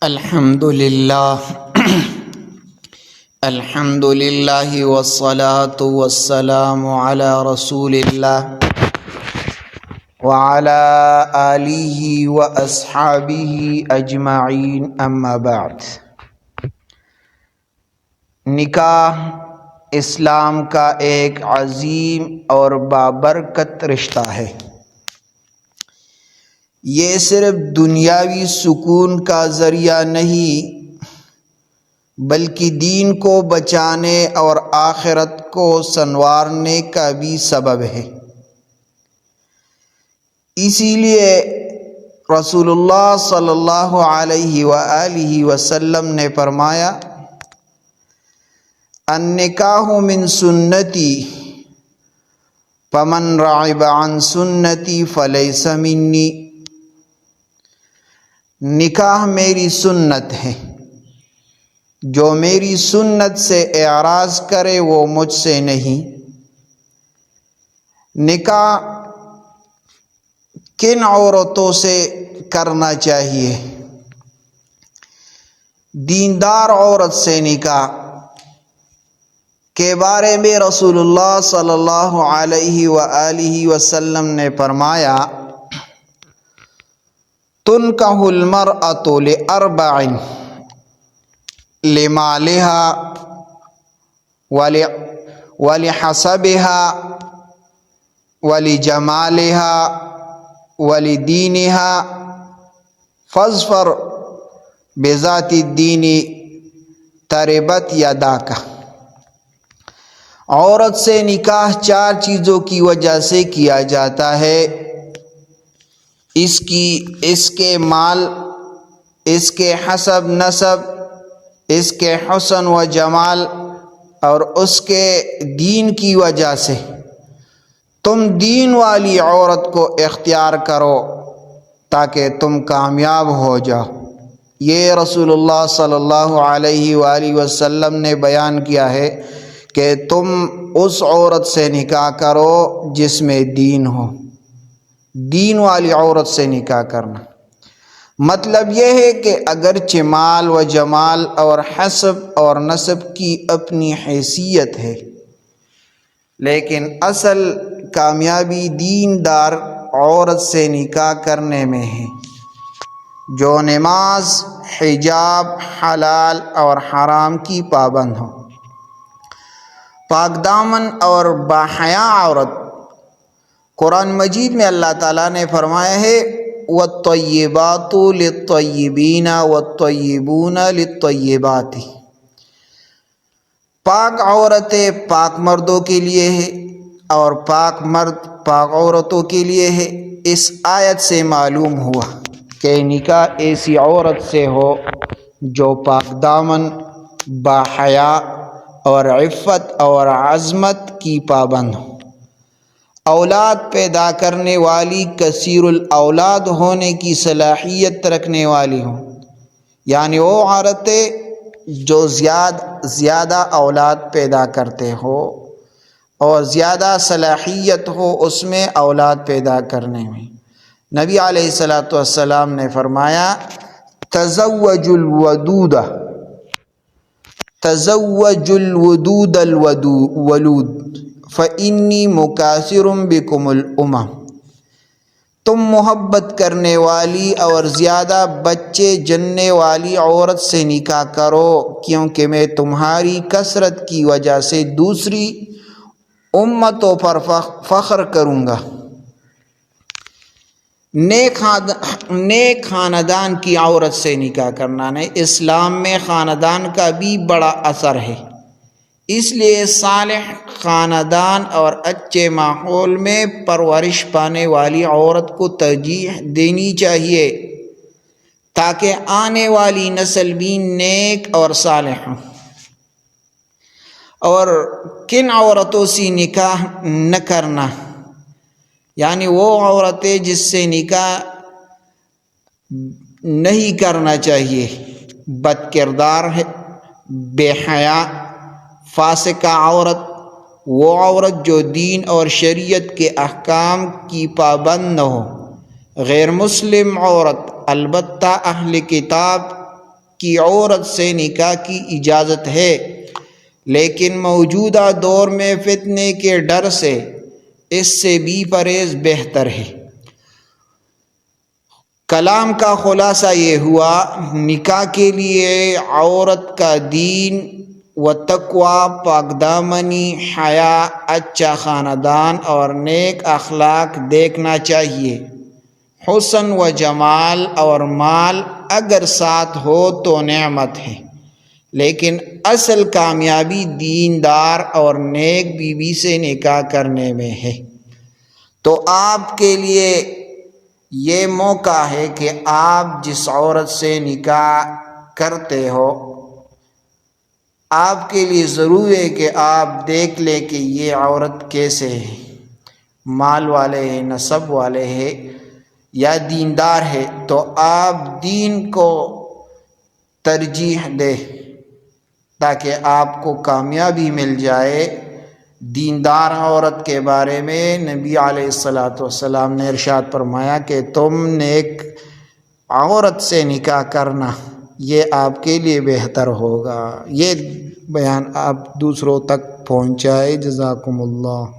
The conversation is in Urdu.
الحمد للہ والصلاة والسلام علی رسول اللہ وعلی آلہ واصحابہ اجمعین، اما بعد۔ نکاح اسلام کا ایک عظیم اور بابرکت رشتہ ہے۔ یہ صرف دنیاوی سکون کا ذریعہ نہیں بلکہ دین کو بچانے اور آخرت کو سنوارنے کا بھی سبب ہے۔ اسی لیے رسول اللہ صلی اللہ علیہ وآلہ وسلم نے فرمایا، النکاح من سنتی فمن رغب عن سنتی فلیس منی۔ نکاح میری سنت ہے، جو میری سنت سے اعراض کرے وہ مجھ سے نہیں۔ نکاح کن عورتوں سے کرنا چاہیے؟ دیندار عورت سے نکاح کے بارے میں رسول اللہ صلی اللہ علیہ وآلہ وسلم نے فرمایا، تنکح المرأة لأربع، لمالها ولحسبها ولجمالها ولدينها فاظفر بذات الدين تربت یداک۔ عورت سے نکاح چار چیزوں کی وجہ سے کیا جاتا ہے: اس کے مال، اس کے حسب نسب، اس کے حسن و جمال اور اس کے دین کی وجہ سے۔ تم دین والی عورت کو اختیار کرو تاکہ تم کامیاب ہو جاؤ۔ یہ رسول اللہ صلی اللہ علیہ وآلہ وسلم نے بیان کیا ہے کہ تم اس عورت سے نکاح کرو جس میں دین ہو۔ دین والی عورت سے نکاح کرنا مطلب یہ ہے کہ اگرچہ مال و جمال اور حسب اور نسب کی اپنی حیثیت ہے، لیکن اصل کامیابی دیندار عورت سے نکاح کرنے میں ہے، جو نماز، حجاب، حلال اور حرام کی پابند ہو، پاک دامن اور باحیا عورت۔ قرآن مجید میں اللہ تعالیٰ نے فرمایا ہے، وَالطَّيِّبَاتُ لِلطَّيِّبِينَ وَالطَّيِّبُونَ لِلطَّيِّبَاتِ۔ پاک عورتیں پاک مردوں کے لیے ہے اور پاک مرد پاک عورتوں کے لیے ہے۔ اس آیت سے معلوم ہوا کہ نکاح ایسی عورت سے ہو جو پاک دامن، باحیا اور عفت اور عظمت کی پابند ہو، اولاد پیدا کرنے والی، کثیر الاولاد ہونے کی صلاحیت رکھنے والی ہوں، یعنی وہ عورتیں جو زیادہ اولاد پیدا کرتے ہو اور زیادہ صلاحیت ہو اس میں اولاد پیدا کرنے میں۔ نبی علیہ السلام نے فرمایا، تزوجوا الودود الولود فإنی مکاثر بکم الامم۔ تم محبت کرنے والی اور زیادہ بچے جننے والی عورت سے نکاح کرو، کیونکہ میں تمہاری کثرت کی وجہ سے دوسری امتوں پر فخر کروں گا۔ نیک خاندان کی عورت سے نکاح کرنا نہیں، اسلام میں خاندان کا بھی بڑا اثر ہے، اس لیے صالح خاندان اور اچھے ماحول میں پرورش پانے والی عورت کو ترجیح دینی چاہیے تاکہ آنے والی نسل بھی نیک اور صالح ہو۔ اور کن عورتوں سے نکاح نہ کرنا، یعنی وہ عورتیں جس سے نکاح نہیں کرنا چاہیے: بد کردار ہے، بے حیا، فاسقہ عورت، وہ عورت جو دین اور شریعت کے احکام کی پابند نہ ہو، غیر مسلم عورت، البتہ اہل کتاب کی عورت سے نکاح کی اجازت ہے، لیکن موجودہ دور میں فتنے کے ڈر سے اس سے بھی پرہیز بہتر ہے۔ کلام کا خلاصہ یہ ہوا، نکاح کے لیے عورت کا دین و تقوی، پاک دامنی، حیا، اچھا خاندان اور نیک اخلاق دیکھنا چاہیے۔ حسن و جمال اور مال اگر ساتھ ہو تو نعمت ہے، لیکن اصل کامیابی دیندار اور نیک بیوی سے نکاح کرنے میں ہے۔ تو آپ کے لیے یہ موقع ہے کہ آپ جس عورت سے نکاح کرتے ہو، آپ کے لیے ضروری ہے کہ آپ دیکھ لیں کہ یہ عورت کیسے ہے، مال والے ہے، نسب والے ہے یا دیندار ہے، تو آپ دین کو ترجیح دیں تاکہ آپ کو کامیابی مل جائے۔ دیندار عورت کے بارے میں نبی علیہ السلام نے ارشاد فرمایا کہ تم نیک عورت سے نکاح کرنا، یہ آپ کے لیے بہتر ہوگا۔ یہ بیان آپ دوسروں تک پہنچائے۔ جزاکم اللہ۔